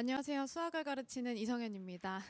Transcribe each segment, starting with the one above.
안녕하세요. 수학을 가르치는 이성현입니다.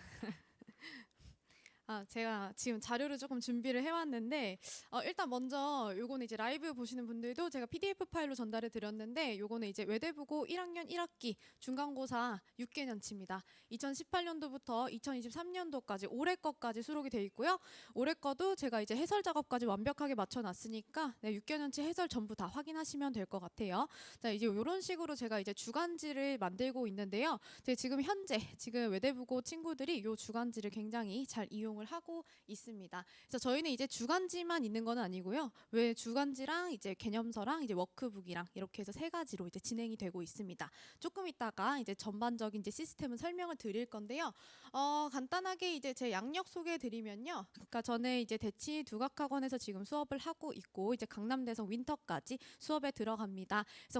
제가 지금 자료를 조금 준비를 해왔는데 일단 먼저 요거는 이제 라이브 보시는 분들도 제가 PDF 파일로 전달해 드렸는데 요거는 이제 외대부고 1학년 1학기 중간고사 6개년치입니다. 2018년도부터 2023년도까지 올해 거까지 수록이 돼 있고요. 올해 거도 제가 이제 해설 작업까지 완벽하게 맞춰놨으니까 6개년치 해설 전부 다 확인하시면 될 것 같아요. 자, 이제 이런 식으로 제가 이제 주간지를 만들고 있는데요. 지금 현재 외대부고 친구들이 요 주간지를 굉장히 잘 이용을 하고 있습니다. 그래서 저희는 이제 주간지만 있는 건 아니고요. 왜 주간지랑 이제 개념서랑 이제 워크북이랑 이렇게 해서 세 가지로 이제 진행이 되고 있습니다. 조금 있다가 이제 전반적인 이제 시스템은 설명을 드릴 건데요. 간단하게 이제 제 양력 소개해 드리면요. 그러니까 저는 이제 대치 두각학원에서 지금 수업을 하고 있고 이제 강남대성 윈터까지 수업에 들어갑니다. 그래서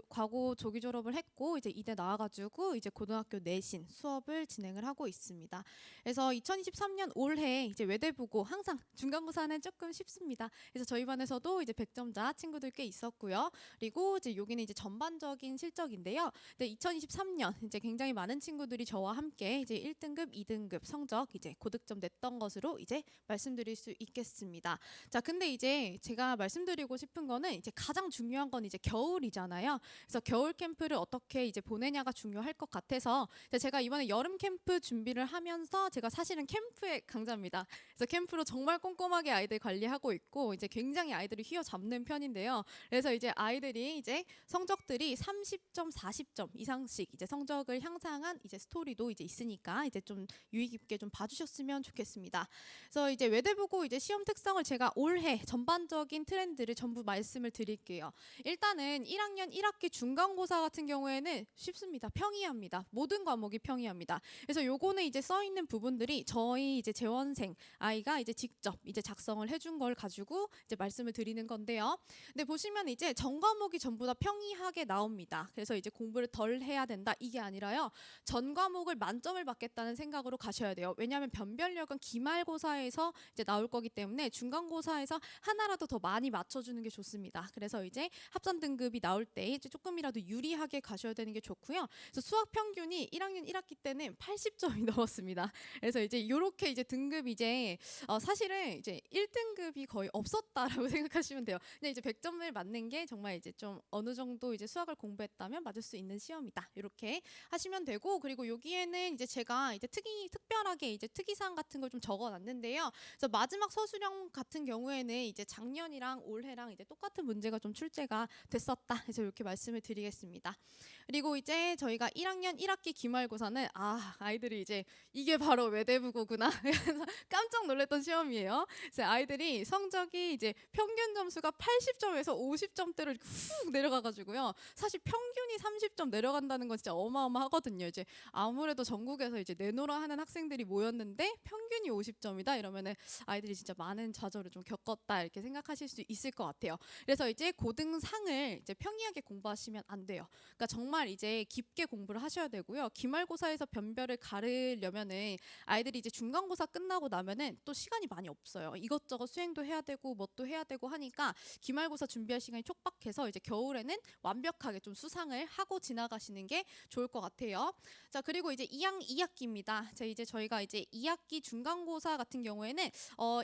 과고 조기 졸업을 했고 이제 이대 나와가지고 이제 고등학교 내신 수업을 진행을 하고 있습니다. 그래서 2023년 올해 이제 외대부고 항상 중간고사는 조금 쉽습니다. 그래서 저희 반에서도 이제 100점자 친구들 꽤 있었고요. 그리고 이제 여기는 이제 전반적인 실적인데요. 2023년 이제 굉장히 많은 친구들이 저와 함께 이제 1등급, 2등급 성적 이제 고득점 냈던 것으로 이제 말씀드릴 수 있겠습니다. 자, 근데 이제 제가 말씀드리고 싶은 거는 이제 가장 중요한 건 이제 겨울이잖아요. 그래서 겨울 캠프를 어떻게 이제 보내냐가 중요할 것 같아서 제가 이번에 여름 캠프 준비를 하면서 제가 사실은 캠프의 강자입니다. 그래서 캠프로 정말 꼼꼼하게 아이들 관리하고 있고 이제 굉장히 아이들이 휘어잡는 편인데요. 그래서 이제 아이들이 이제 성적들이 30점, 40점 이상씩 이제 성적을 향상한 이제 스토리도 이제 있으니까 이제 좀 유의 깊게 좀 봐주셨으면 좋겠습니다. 그래서 이제 외대부고 이제 시험 특성을 제가 올해 전반적인 트렌드를 전부 말씀을 드릴게요. 일단은 1학년 1학기 중간고사 같은 경우에는 쉽습니다. 평이합니다. 모든 과목이 평이합니다. 그래서 요거는 이제 써 있는 부분들이 저희 이제 재원생 아이가 이제 직접 이제 작성을 해준 걸 가지고 이제 말씀을 드리는 건데요. 근데 보시면 이제 전 과목이 전부 다 평이하게 나옵니다. 그래서 이제 공부를 덜 해야 된다 이게 아니라요. 전 과목을 만점을 받겠다는 생각으로 가셔야 돼요. 왜냐하면 변별력은 기말고사에서 이제 나올 거기 때문에 중간고사에서 하나라도 더 많이 맞춰주는 게 좋습니다. 그래서 이제 합산 등급이 나올 때 이제 조금이라도 유리하게 가셔야 되는 게 좋고요. 그래서 수학 평균이 1학년 1학기 때는 80점이 넘었습니다. 그래서 이제 이렇게 이제 등급 이제 사실은 이제 1등급이 거의 없었다라고 생각하시면 돼요. 근데 이제 100점을 맞는 게 정말 이제 좀 어느 정도 이제 수학을 공부했다면 맞을 수 있는 시험이다. 이렇게 하시면 되고 그리고 여기에는 이제 제가 이제 특별하게 이제 특이사항 같은 걸 좀 적어놨는데요. 그래서 마지막 서술형 같은 경우에는 이제 작년이랑 올해랑 이제 똑같은 문제가 좀 출제가 됐었다. 그래서 이렇게 말씀을 드리겠습니다. 그리고 이제 저희가 1학년 1학기 기말고사는 아이들이 이제 이게 바로 외대부고구나. 그래서 깜짝 놀랐던 시험이에요. 그래서 아이들이 성적이 이제 평균 점수가 80점에서 50점대로 이렇게 훅 내려가가지고요. 사실 평균이 30점 내려간다는 건 진짜 어마어마하거든요. 이제 아무래도 전국에서 이제 내노라 하는 학생들이 모였는데 평균이 50점이다 이러면은 아이들이 진짜 많은 좌절을 좀 겪었다 이렇게 생각하실 수 있을 것 같아요. 그래서 이제 고등상을 이제 평이하게 공부하시면 안 돼요. 그러니까 정말 이제 깊게 공부를 하셔야 되고요. 기말고사에서 변별을 가르려면은 아이들이 이제 중간고사 끝나고 나면은 또 시간이 많이 없어요. 이것저것 수행도 해야 되고 뭣도 해야 되고 하니까 기말고사 준비할 시간이 촉박해서 이제 겨울에는 완벽하게 좀 수상을 하고 지나가시는 게 좋을 것 같아요. 자, 그리고 이제 2학기입니다. 자, 이제 저희가 이제 2학기 중간고사 같은 경우에는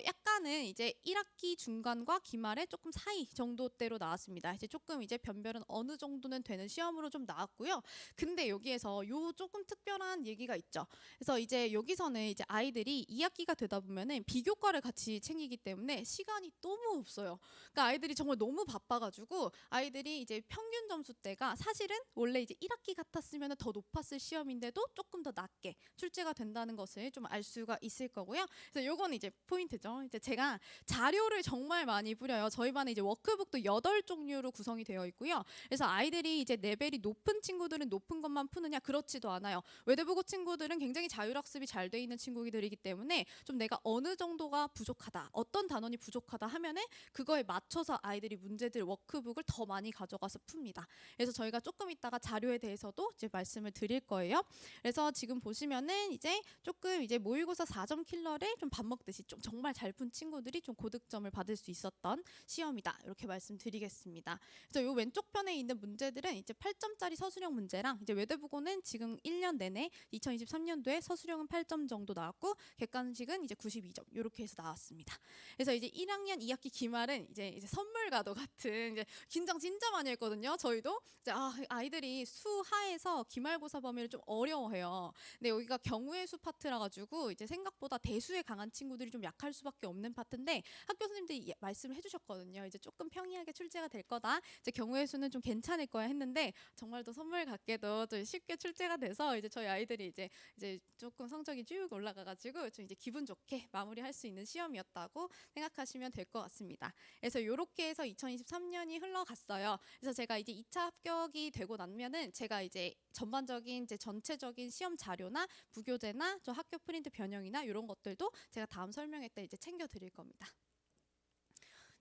약간은 이제 1학기 중간과 기말에 조금 사이 정도대로 나왔습니다. 이제 조금 이제 변별은 어느 정도는 되는 시험으로 좀 나왔고요. 근데 여기에서 요 조금 특별한 얘기가 있죠. 그래서 이제 여기서는 이제 아이들이 2학기가 되다 보면은 비교과를 같이 챙기기 때문에 시간이 너무 없어요. 그러니까 아이들이 정말 너무 바빠가지고 아이들이 이제 평균 점수대가 사실은 원래 이제 1학기 같았으면 더 높았을 시험인데도 조금 더 낮게 출제가 된다는 것을 좀 알 수가 있을 거고요. 그래서 요거는 이제 포인트죠. 이제 제가 자료를 정말 많이 뿌려요. 저희 반에 이제 워크북도 8종류로 구성이 되어 있고요. 그래서 아이들이 이제 레벨이 높은 친구들은 높은 것만 푸느냐 그렇지도 않아요. 외대부고 친구들은 굉장히 자율학습이 잘 돼 있는 친구들이기 때문에 때문에 좀 내가 어느 정도가 부족하다, 어떤 단원이 부족하다 하면은 그거에 맞춰서 아이들이 문제들 워크북을 더 많이 가져가서 풉니다. 그래서 저희가 조금 이따가 자료에 대해서도 이제 말씀을 드릴 거예요. 그래서 지금 보시면은 이제 조금 이제 모의고사 4점 킬러를 좀 밥 먹듯이 좀 정말 잘 푼 친구들이 좀 고득점을 받을 수 있었던 시험이다. 이렇게 말씀드리겠습니다. 그래서 요 왼쪽 편에 있는 문제들은 이제 8점짜리 서술형 문제랑 이제 외대부고는 지금 1년 내내 2023년도에 서술형은 8점 정도 나왔고 객관식은 이제 92점 이렇게 해서 나왔습니다. 그래서 이제 1학년 2학기 기말은 이제 선물과도 같은 이제 긴장 진짜 많이 했거든요. 저희도 이제 아이들이 수하에서 기말고사 범위를 좀 어려워해요. 근데 여기가 경우의 수 파트라 가지고 이제 생각보다 대수에 강한 친구들이 좀 약할 수밖에 없는 파트인데 학교 선생님들이 말씀을 해주셨거든요. 이제 조금 평이하게 출제가 될 거다. 이제 경우의 수는 좀 괜찮을 거야 했는데 정말 또 선물 같게도 좀 쉽게 출제가 돼서 이제 저희 아이들이 이제 조금 성적이 쭉 올라가가지고 좀 이제 기분 좋게 마무리할 수 있는 시험이었다고 생각하시면 될 것 같습니다. 그래서 이렇게 해서 2023년이 흘러갔어요. 그래서 제가 이제 2차 합격이 되고 나면은 제가 이제 전반적인 이제 전체적인 시험 자료나 부교재나 저 학교 프린트 변형이나 이런 것들도 제가 다음 설명회 때 이제 챙겨 드릴 겁니다.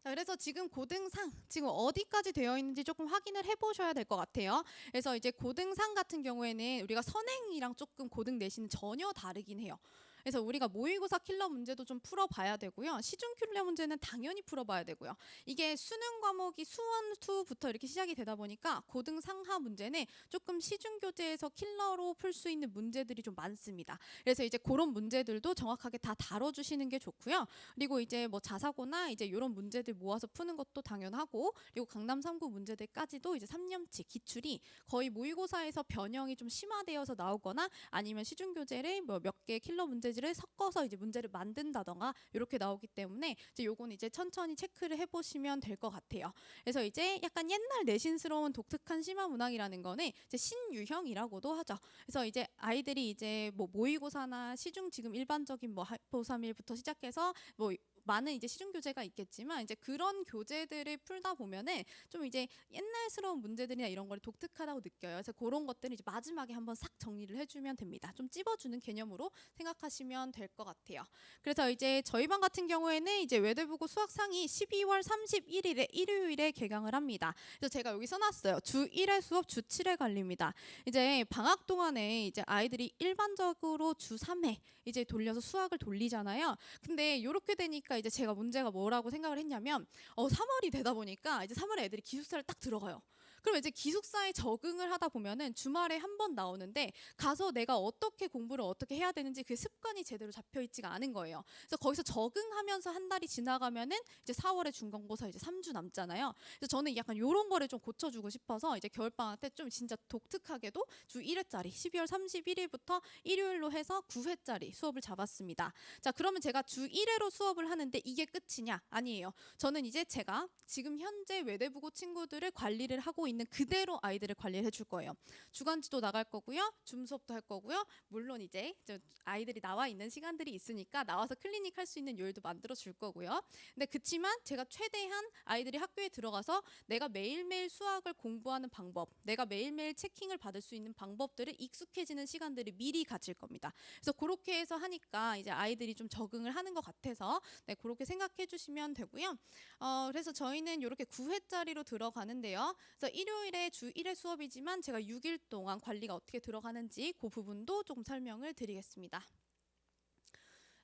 자, 그래서 지금 고등상 지금 어디까지 되어 있는지 조금 확인을 해보셔야 될 것 같아요. 그래서 이제 고등상 같은 경우에는 우리가 선행이랑 조금 고등 내신은 전혀 다르긴 해요. 그래서 우리가 모의고사 킬러 문제도 좀 풀어봐야 되고요. 시중 킬러 문제는 당연히 풀어봐야 되고요. 이게 수능 과목이 수원, 수부터 이렇게 시작이 되다 보니까 고등 상하 문제는 조금 시중 교재에서 킬러로 풀 수 있는 문제들이 좀 많습니다. 그래서 이제 그런 문제들도 정확하게 다 다뤄주시는 게 좋고요. 그리고 이제 뭐 자사고나 이제 이런 문제들 모아서 푸는 것도 당연하고, 그리고 강남 3구 문제들까지도 이제 3년치 기출이 거의 모의고사에서 변형이 좀 심화되어서 나오거나 아니면 시중 교재를 뭐 몇 개 킬러 문제들을 섞어서 이제 문제를 만든다던가 이렇게 나오기 때문에 이제 요건 이제 천천히 체크를 해보시면 될 것 같아요. 그래서 이제 약간 옛날 내신스러운 독특한 심화 문항이라는 거는 이제 신유형이라고도 하죠. 그래서 이제 아이들이 이제 뭐 모의고사나 시중 지금 일반적인 뭐 학부 3일부터 시작해서 뭐 많은 이제 시중 교재가 있겠지만 이제 그런 교재들을 풀다 보면은 좀 이제 옛날스러운 문제들이나 이런 걸 독특하다고 느껴요. 그래서 그런 것들을 이제 마지막에 한번 싹 정리를 해주면 됩니다. 좀 찝어주는 개념으로 생각하시면 될 것 같아요. 그래서 이제 저희 반 같은 경우에는 이제 외대부고 수학상이 12월 31일에 일요일에 개강을 합니다. 그래서 제가 여기 써놨어요. 주 1회 수업, 주 7회 관리입니다. 이제 방학 동안에 이제 아이들이 일반적으로 주 3회 이제 돌려서 수학을 돌리잖아요. 근데 이렇게 되니까 이제 제가 문제가 뭐라고 생각을 했냐면 3월이 되다 보니까 이제 3월에 애들이 기숙사를 딱 들어가요. 그럼 이제 기숙사에 적응을 하다 보면은 주말에 한 번 나오는데 가서 내가 어떻게 공부를 어떻게 해야 되는지 그 습관이 제대로 잡혀 있지가 않은 거예요. 그래서 거기서 적응하면서 한 달이 지나가면은 이제 4월에 중간고사 이제 3주 남잖아요. 그래서 저는 약간 요런 거를 좀 고쳐주고 싶어서 이제 겨울방학 때 좀 진짜 독특하게도 주 1회짜리 12월 31일부터 일요일로 해서 9회짜리 수업을 잡았습니다. 자, 그러면 제가 주 1회로 수업을 하는데 이게 끝이냐? 아니에요. 저는 이제 제가 지금 현재 외대부고 친구들을 관리를 하고 있는 그대로 아이들을 관리를 해줄 거예요. 주간지도 나갈 거고요. 줌 수업도 할 거고요. 물론 이제 아이들이 나와 있는 시간들이 있으니까 나와서 클리닉 할 수 있는 요일도 만들어 줄 거고요. 근데 그치만 제가 최대한 아이들이 학교에 들어가서 내가 매일매일 수학을 공부하는 방법, 내가 매일매일 체킹을 받을 수 있는 방법들을 익숙해지는 시간들을 미리 가질 겁니다. 그래서 그렇게 해서 하니까 이제 아이들이 좀 적응을 하는 것 같아서 네, 그렇게 생각해 주시면 되고요. 그래서 저희는 이렇게 9회짜리로 들어가는데요. 그래서 일요일에 주 1회 수업이지만 제가 6일 동안 관리가 어떻게 들어가는지 그 부분도 조금 설명을 드리겠습니다.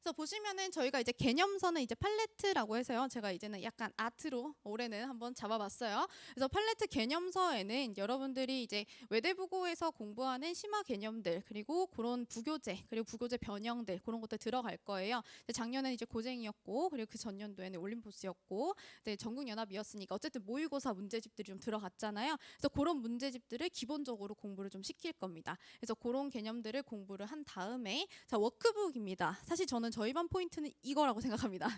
그래서 보시면은 저희가 이제 개념서는 이제 팔레트라고 해서요. 제가 이제는 약간 아트로 올해는 한번 잡아봤어요. 그래서 팔레트 개념서에는 여러분들이 이제 외대부고에서 공부하는 심화 개념들 그리고 그런 부교재 그리고 부교재 변형들 그런 것들 들어갈 거예요. 작년에는 이제 고쟁이였고 그리고 그 전년도에는 올림포스였고 전국연합이었으니까 어쨌든 모의고사 문제집들이 좀 들어갔잖아요. 그래서 그런 문제집들을 기본적으로 공부를 좀 시킬 겁니다. 그래서 그런 개념들을 공부를 한 다음에 자 워크북입니다. 사실 저는 저희 반 포인트는 이거라고 생각합니다.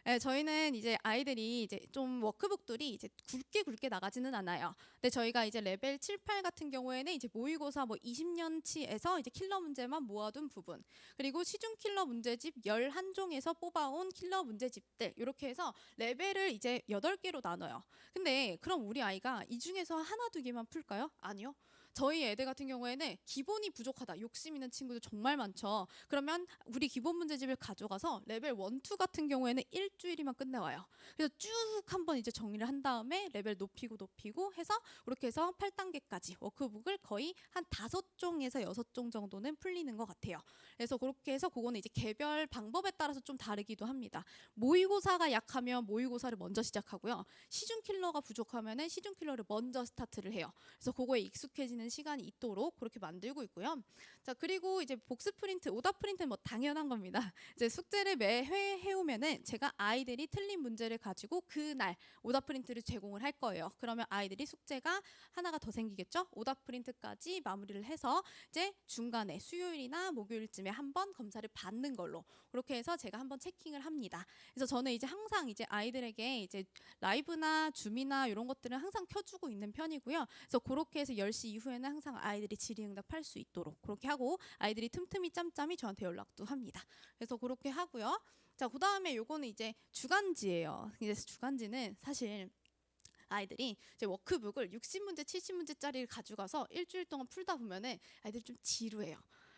네, 저희는 이제 아이들이 이제 좀 워크북들이 이제 굵게 나가지는 않아요. 근데 저희가 이제 레벨 7, 8 같은 경우에는 이제 모의고사 뭐 20년치에서 이제 킬러 문제만 모아둔 부분, 그리고 시중 킬러 문제집 11종에서 뽑아온 킬러 문제집들 이렇게 해서 레벨을 이제 8개로 나눠요. 근데 그럼 우리 아이가 이 중에서 하나 두 개만 풀까요? 아니요. 저희 애들 같은 경우에는 기본이 부족하다, 욕심 있는 친구들 정말 많죠. 그러면 우리 기본 문제집을 가져가서 레벨 1, 2 같은 경우에는 일주일이면 끝내와요. 그래서 쭉 한번 이제 정리를 한 다음에 레벨 높이고 해서 그렇게 해서 8단계까지 워크북을 거의 한 5종에서 6종 정도는 풀리는 것 같아요. 그래서 그렇게 해서 그거는 이제 개별 방법에 따라서 좀 다르기도 합니다. 모의고사가 약하면 모의고사를 먼저 시작하고요. 시중킬러가 부족하면은 시중킬러를 먼저 스타트를 해요. 그래서 그거에 익숙해지는 시간이 있도록 그렇게 만들고 있고요. 자, 그리고 이제 복습 프린트, 오답 프린트는 뭐 당연한 겁니다. 이제 숙제를 매회 해오면은 제가 아이들이 틀린 문제를 가지고 그날 오답 프린트를 제공을 할 거예요. 그러면 아이들이 숙제가 하나가 더 생기겠죠? 오답 프린트까지 마무리를 해서 이제 중간에 수요일이나 목요일쯤에 한번 검사를 받는 걸로 그렇게 해서 제가 한번 체킹을 합니다. 그래서 저는 이제 항상 이제 아이들에게 이제 라이브나 줌이나 이런 것들은 항상 켜주고 있는 편이고요. 그래서 그렇게 해서 10시 이후에는 항상 아이들이 질의응답할 수 있도록 그렇게 하고 아이들이 틈틈이 짬짬이 저한테 연락도 합니다. 그래서 그렇게 하고요. 자, 그 다음에 요거는 이제 주간지예요. 이제 주간지는 사실 아이들이 이제 워크북을 60문제, 70문제짜리를 가져가서 일주일 동안 풀다 보면은 아이들이 좀 지루해요.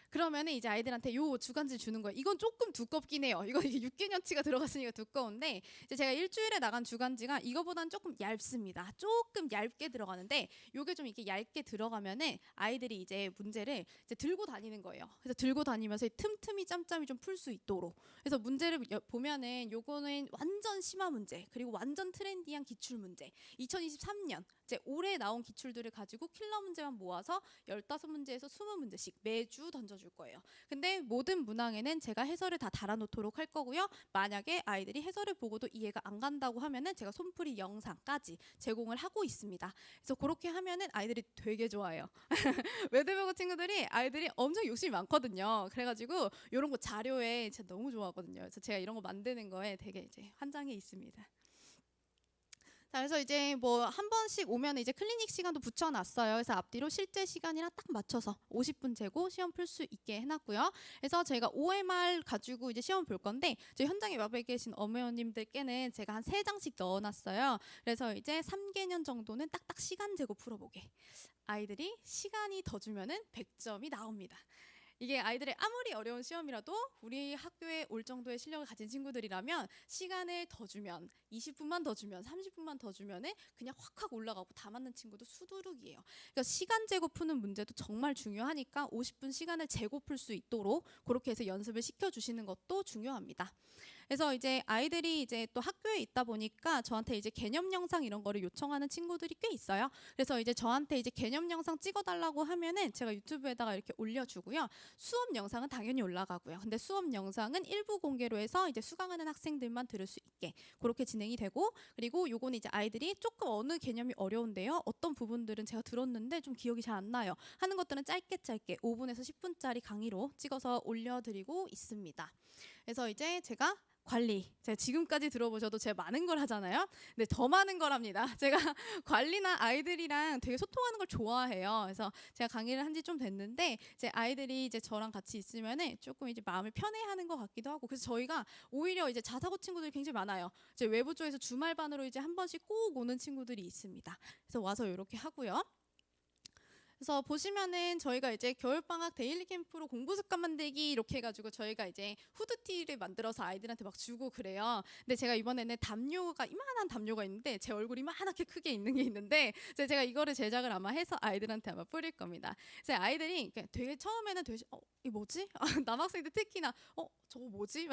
그러면은 이제 아이들한테 요 주간지 주는 거예요. 이건 조금 두껍긴 해요. 이거 이게 6개년치가 들어갔으니까 두꺼운데 이제 제가 일주일에 나간 주간지가 이거보다는 조금 얇습니다. 조금 얇게 들어가는데 요게 좀 이렇게 얇게 들어가면은 아이들이 이제 문제를 이제 들고 다니는 거예요. 그래서 들고 다니면서 틈틈이 짬짬이 좀 풀 수 있도록. 그래서 문제를 보면은 요거는 완전 심화 문제 그리고 완전 트렌디한 기출 문제. 2023년 이제 올해 나온 기출들을 가지고 킬러 문제만 모아서 15문제에서 20문제씩 매주 던져줄 거예요. 근데 모든 문항에는 제가 해설을 다 달아놓도록 할 거고요. 만약에 아이들이 해설을 보고도 이해가 안 간다고 하면은 제가 손풀이 영상까지 제공을 하고 있습니다. 그래서 그렇게 하면은 아이들이 되게 좋아해요. 외대부고 친구들이 아이들이 엄청 욕심이 많거든요. 그래가지고 이런 거 자료에 진짜 너무 좋아하거든요. 그래서 제가 이런 거 만드는 거에 되게 이제 환장해 있습니다. 자, 그래서 이제 뭐 한 번씩 오면 이제 클리닉 시간도 붙여놨어요. 그래서 앞뒤로 실제 시간이랑 딱 맞춰서 50분 재고 시험 풀 수 있게 해놨고요. 그래서 저희가 OMR 가지고 이제 시험 볼 건데 저희 현장에 와봐 계신 어머님들께는 제가 한 3장씩 넣어놨어요. 그래서 이제 3개년 정도는 딱딱 시간 재고 풀어보게. 아이들이 시간이 더 주면은 100점이 나옵니다. 이게 아이들의 아무리 어려운 시험이라도 우리 학교에 올 정도의 실력을 가진 친구들이라면 시간을 더 주면 20분만 더 주면 30분만 더 주면은 그냥 확확 올라가고 다 맞는 친구도 수두룩이에요. 그러니까 시간 재고 푸는 문제도 정말 중요하니까 50분 시간을 재고 풀 수 있도록 그렇게 해서 연습을 시켜주시는 것도 중요합니다. 그래서 이제 아이들이 이제 또 학교에 있다 보니까 저한테 이제 개념 영상 이런 거를 요청하는 친구들이 꽤 있어요. 그래서 이제 저한테 이제 개념 영상 찍어달라고 하면은 제가 유튜브에다가 이렇게 올려주고요. 수업 영상은 당연히 올라가고요. 근데 수업 영상은 일부 공개로 해서 이제 수강하는 학생들만 들을 수 있게 그렇게 진행이 되고 그리고 요거는 이제 아이들이 조금 어느 개념이 어려운데요. 어떤 부분들은 제가 들었는데 좀 기억이 잘 안 나요. 하는 것들은 짧게 5분에서 10분짜리 강의로 찍어서 올려드리고 있습니다. 그래서 이제 제가 제가 지금까지 들어보셔도 제가 많은 걸 하잖아요. 근데 더 많은 걸 합니다. 제가 관리나 아이들이랑 되게 소통하는 걸 좋아해요. 그래서 제가 강의를 한 지 좀 됐는데 제 아이들이 이제 저랑 같이 있으면은 조금 이제 마음을 편해하는 것 같기도 하고 그래서 저희가 오히려 이제 자사고 친구들이 굉장히 많아요. 이제 외부 쪽에서 주말반으로 이제 한 번씩 꼭 오는 친구들이 있습니다. 그래서 와서 이렇게 하고요. 그래서 보시면은 저희가 이제 겨울방학 데일리 캠프로 공부 습관 만들기 이렇게 해가지고 저희가 이제 후드티를 만들어서 아이들한테 막 주고 그래요. 근데 제가 이번에는 담요가 이만한 담요가 있는데 제 얼굴이 이만하게 크게 있는 게 있는데 제가 이거를 제작을 아마 해서 아이들한테 아마 뿌릴 겁니다. 그래서 아이들이 되게 처음에는 되게 이게 뭐지? 남학생들 특히나 저거 뭐지?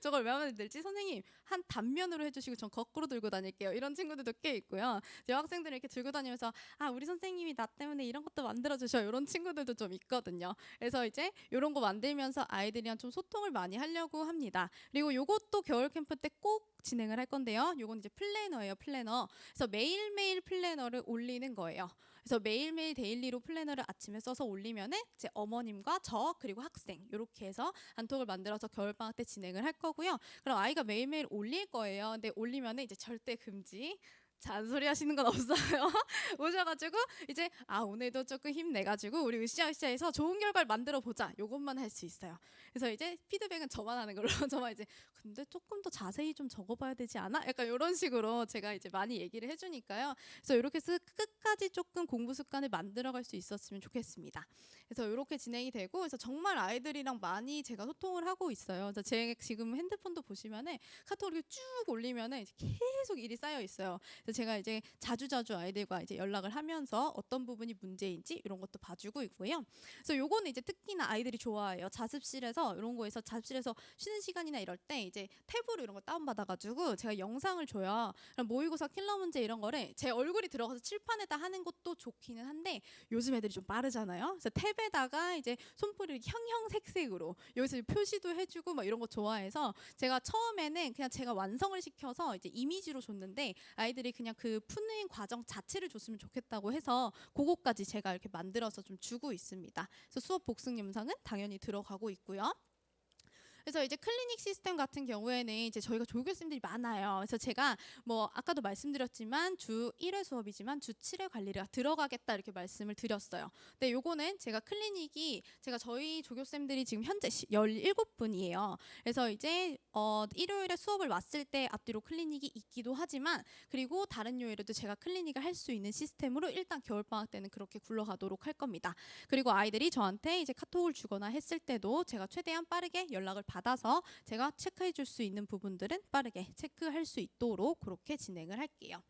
저걸 왜 하면 될지 선생님 한 단면으로 해주시고 전 거꾸로 들고 다닐게요. 이런 친구들도 꽤 있고요. 제 학생들이 이렇게 들고 다니면서 우리 선생님이 나 때문에 이런 것도 만들어주셔 이런 친구들도 좀 있거든요. 그래서 이제 이런 거 만들면서 아이들이랑 좀 소통을 많이 하려고 합니다. 그리고 요것도 겨울 캠프 때 꼭 진행을 할 건데요. 요건 이제 플래너예요, 플래너. 그래서 매일매일 플래너를 올리는 거예요. 그래서 매일매일 데일리로 플래너를 아침에 써서 올리면은 제 어머님과 저 그리고 학생 이렇게 해서 단톡을 만들어서 겨울방학 때 진행을 할 거고요. 그럼 아이가 매일매일 올릴 거예요. 근데 올리면은 이제 절대 금지. 잔소리 하시는 건 없어요. 오셔가지고 이제 오늘도 조금 힘내가지고 우리 으쌰으쌰해서 좋은 결과를 만들어 보자. 요것만 할 수 있어요. 그래서 이제 피드백은 저만 하는 걸로 저만 이제 근데 조금 더 자세히 좀 적어봐야 되지 않아? 약간 이런 식으로 제가 이제 많이 얘기를 해주니까요. 그래서 이렇게 해서 끝까지 조금 공부 습관을 만들어갈 수 있었으면 좋겠습니다. 그래서 이렇게 진행이 되고 그래서 정말 아이들이랑 많이 제가 소통을 하고 있어요. 그래서 제 지금 핸드폰도 보시면은 카톡을 쭉 올리면은 이제 계속 일이 쌓여 있어요. 그래서 제가 이제 자주자주 아이들과 이제 연락을 하면서 어떤 부분이 문제인지 이런 것도 봐주고 있고요. 그래서 요거는 이제 특히나 아이들이 좋아해요. 자습실에서 이런 거에서 자습실에서 쉬는 시간이나 이럴 때 이제 탭으로 이런 거 다운받아가지고 제가 영상을 줘요. 그럼 모의고사 킬러 문제 이런 거를 제 얼굴이 들어가서 칠판에다 하는 것도 좋기는 한데 요즘 애들이 좀 빠르잖아요. 그래서 탭에다가 이제 손풀이 형형색색으로 여기서 표시도 해주고 막 이런 거 좋아해서 제가 처음에는 그냥 제가 완성을 시켜서 이제 이미지로 줬는데 아이들이 그냥 그 푸는 과정 자체를 줬으면 좋겠다고 해서 그거까지 제가 이렇게 만들어서 좀 주고 있습니다. 그래서 수업 복습 영상은 당연히 들어가고 있고요. 그래서 이제 클리닉 시스템 같은 경우에는 이제 저희가 조교쌤들이 많아요. 그래서 제가 뭐 아까도 말씀드렸지만 주 1회 수업이지만 주 7회 관리가 들어가겠다 이렇게 말씀을 드렸어요. 근데 요거는 제가 클리닉이 제가 저희 조교쌤들이 지금 현재 17분이에요. 그래서 이제 일요일에 수업을 왔을 때 앞뒤로 클리닉이 있기도 하지만 그리고 다른 요일에도 제가 클리닉을 할 수 있는 시스템으로 일단 겨울방학 때는 그렇게 굴러가도록 할 겁니다. 그리고 아이들이 저한테 이제 카톡을 주거나 했을 때도 제가 최대한 빠르게 연락을 받아서 제가 체크해 줄 수 있는 부분들은 빠르게 체크할 수 있도록 그렇게 진행을 할게요.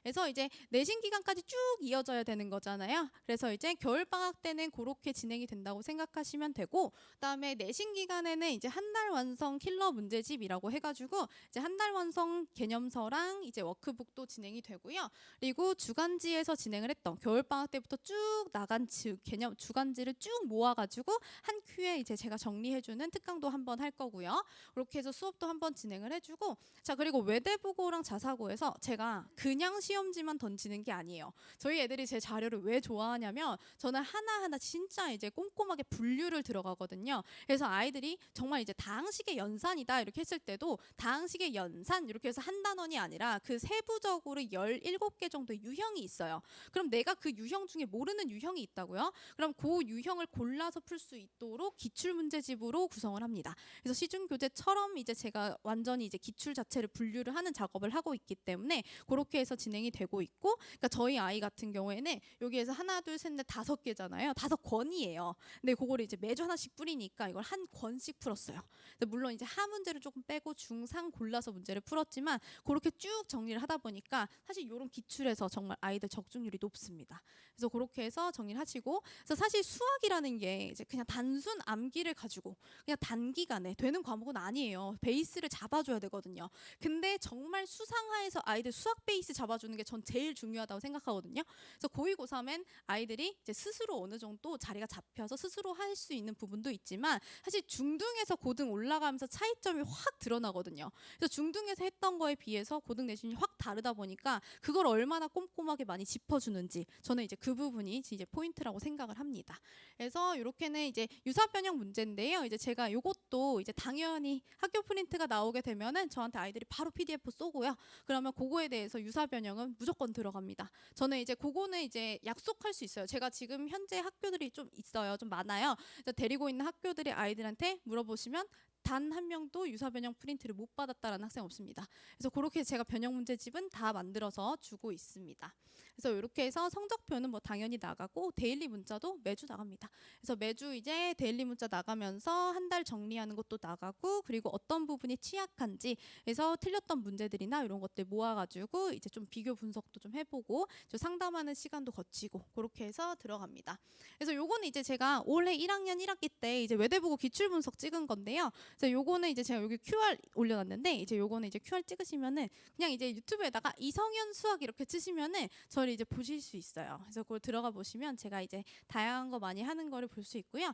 그래서 이제 내신 기간까지 쭉 이어져야 되는 거잖아요. 그래서 이제 겨울 방학 때는 그렇게 진행이 된다고 생각하시면 되고, 그다음에 내신 기간에는 이제 한 달 완성 킬러 문제집이라고 해가지고 이제 한 달 완성 개념서랑 이제 워크북도 진행이 되고요. 그리고 주간지에서 진행을 했던 겨울 방학 때부터 쭉 나간 개념 주간지를 쭉 모아가지고 한 큐에 이제 제가 정리해주는 특강도 한번 할 거고요. 그렇게 해서 수업도 한번 진행을 해주고, 자 그리고 외대부고랑 자사고에서 제가 그냥 시험지만 던지는 게 아니에요. 저희 애들이 제 자료를 왜 좋아하냐면 저는 하나하나 진짜 이제 꼼꼼하게 분류를 들어가거든요. 그래서 아이들이 정말 이제 다항식의 연산이다 이렇게 했을 때도 다항식의 연산 이렇게 해서 한 단원이 아니라 그 세부적으로 17개 정도의 유형이 있어요. 그럼 내가 그 유형 중에 모르는 유형이 있다고요? 그럼 그 유형을 골라서 풀 수 있도록 기출 문제집으로 구성을 합니다. 그래서 시중 교재처럼 이제 제가 완전히 이제 기출 자체를 분류를 하는 작업을 하고 있기 때문에 그렇게 해서 진행이 되고 있고, 그러니까 저희 아이 같은 경우에는 여기에서 하나, 둘, 셋, 넷, 5개잖아요. 5권이에요. 근데 그거를 이제 매주 하나씩 뿌리니까 이걸 한 권씩 풀었어요. 물론 이제 하 문제를 조금 빼고 중상 골라서 문제를 풀었지만 그렇게 쭉 정리를 하다 보니까 사실 이런 기출에서 정말 아이들 적중률이 높습니다. 그래서 그렇게 해서 정리를 하시고, 그래서 사실 수학이라는 게 이제 그냥 단순 암기를 가지고 그냥 단기간에 되는 과목은 아니에요. 베이스를 잡아줘야 되거든요. 근데 정말 수상화해서 아이들 수학 베이스 잡아주는 게 전 제일 중요하다고 생각하거든요. 그래서 고2, 고3은 아이들이 이제 스스로 어느 정도 자리가 잡혀서 스스로 할 수 있는 부분도 있지만 사실 중등에서 고등 올라가면서 차이점이 확 드러나거든요. 그래서 중등에서 했던 거에 비해서 고등 내신이 확 다르다 보니까 그걸 얼마나 꼼꼼하게 많이 짚어주는지 저는 이제 그 부분이 이제 포인트라고 생각을 합니다. 그래서 이렇게는 이제 유사 변형 문제인데요. 이제 제가 요것도 이제 당연히 학교 프린트가 나오게 되면은 저한테 아이들이 바로 PDF 쏘고요. 그러면 그거에 대해서 유사 변형은 무조건 들어갑니다. 저는 이제 그거는 이제 약속할 수 있어요. 제가 지금 현재 학교들이 좀 있어요. 좀 많아요. 그래서 데리고 있는 학교들의 아이들한테 물어보시면 단 한 명도 유사 변형 프린트를 못 받았다라는 학생 없습니다. 그래서 그렇게 제가 변형 문제집은 다 만들어서 주고 있습니다. 그래서 이렇게 해서 성적표는 뭐 당연히 나가고 데일리 문자도 매주 나갑니다. 그래서 매주 이제 데일리 문자 나가면서 한 달 정리하는 것도 나가고, 그리고 어떤 부분이 취약한지 해서 틀렸던 문제들이나 이런 것들 모아가지고 이제 좀 비교 분석도 좀 해보고 상담하는 시간도 거치고 그렇게 해서 들어갑니다. 그래서 요거는 이제 제가 올해 1학년 1학기 때 이제 외대부고 기출 분석 찍은 건데요. 그래서 요거는 이제 제가 여기 QR 올려놨는데 이제 요거는 이제 QR 찍으시면은 그냥 이제 유튜브에다가 이성현 수학 이렇게 치시면은 저를 이제 보실 수 있어요. 그래서 그걸 들어가 보시면 제가 이제 다양한 거 많이 하는 거를 볼 수 있고요.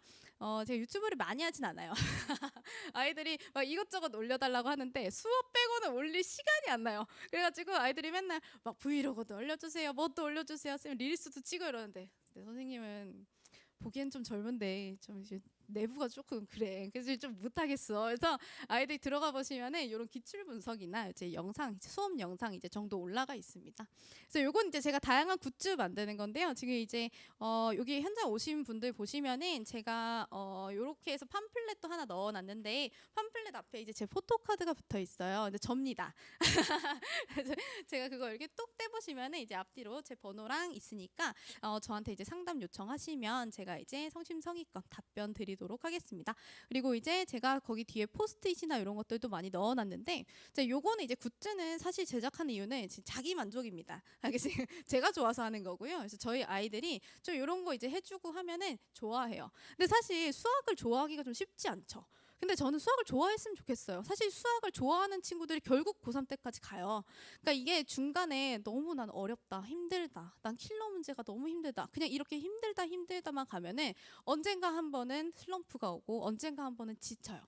제가 유튜브를 많이 하진 않아요. 아이들이 막 이것저것 올려달라고 하는데 수업 빼고는 올릴 시간이 안 나요. 그래가지고 아이들이 맨날 막 브이로그도 올려주세요, 뭣도 올려주세요, 쌤 릴스도 찍어 이러는데 네, 선생님은 보기엔 좀 젊은데 좀 이제 내부가 조금 그래. 그래서 좀 못하겠어. 그래서 아이들이 들어가 보시면은 이런 기출 분석이나 이제 영상, 이제 수업 영상 이제 정도 올라가 있습니다. 그래서 요건 이제 제가 다양한 굿즈 만드는 건데요. 지금 이제 여기 현장 오신 분들 보시면은 제가 요렇게 해서 팜플렛도 하나 넣어놨는데 팜플렛 앞에 이제 제 포토카드가 붙어 있어요. 근데 접니다. 그래서 제가 그거 이렇게 뚝 떼보시면은 이제 앞뒤로 제 번호랑 있으니까 저한테 이제 상담 요청하시면 제가 이제 성심성의껏 답변 드리도록 하겠습니다. 그리고 이제 제가 거기 뒤에 포스트잇이나 이런 것들도 많이 넣어놨는데 요거는 이제 굿즈는 사실 제작하는 이유는 자기 만족입니다. 제가 좋아서 하는 거고요. 그래서 저희 아이들이 좀 이런 거 이제 해주고 하면은 좋아해요. 근데 사실 수학을 좋아하기가 좀 쉽지 않죠. 근데 저는 수학을 좋아했으면 좋겠어요. 사실 수학을 좋아하는 친구들이 결국 고3 때까지 가요. 그러니까 이게 중간에 너무 난 어렵다, 힘들다, 난 킬러 문제가 너무 힘들다. 그냥 이렇게 힘들다만 가면은 언젠가 한 번은 슬럼프가 오고 언젠가 한 번은 지쳐요.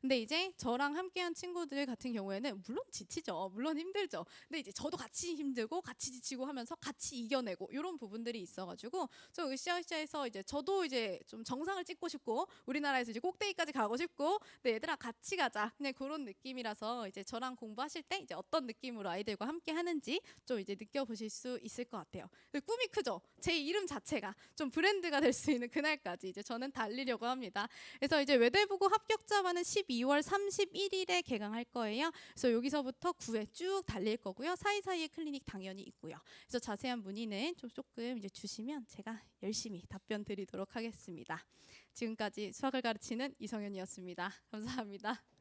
근데 이제 저랑 함께한 친구들 같은 경우에는 물론 지치죠. 물론 힘들죠. 근데 이제 저도 같이 힘들고 같이 지치고 하면서 같이 이겨내고 이런 부분들이 있어가지고 좀 으쌰으쌰해서 이제 저도 이제 좀 정상을 찍고 싶고 우리나라에서 이제 꼭대기까지 가고 싶고 네, 얘들아 같이 가자. 그냥 그런 느낌이라서 이제 저랑 공부하실 때 이제 어떤 느낌으로 아이들과 함께 하는지 좀 이제 느껴보실 수 있을 것 같아요. 꿈이 크죠. 제 이름 자체가 좀 브랜드가 될 수 있는 그날까지 이제 저는 달리려고 합니다. 그래서 이제 외대부고 합격자반은 12월 31일에 개강할 거예요. 그래서 여기서부터 9회 쭉 달릴 거고요. 사이사이에 클리닉 당연히 있고요. 그래서 자세한 문의는 조금 이제 주시면 제가 열심히 답변 드리도록 하겠습니다. 지금까지 수학을 가르치는 이성윤이었습니다. 감사합니다.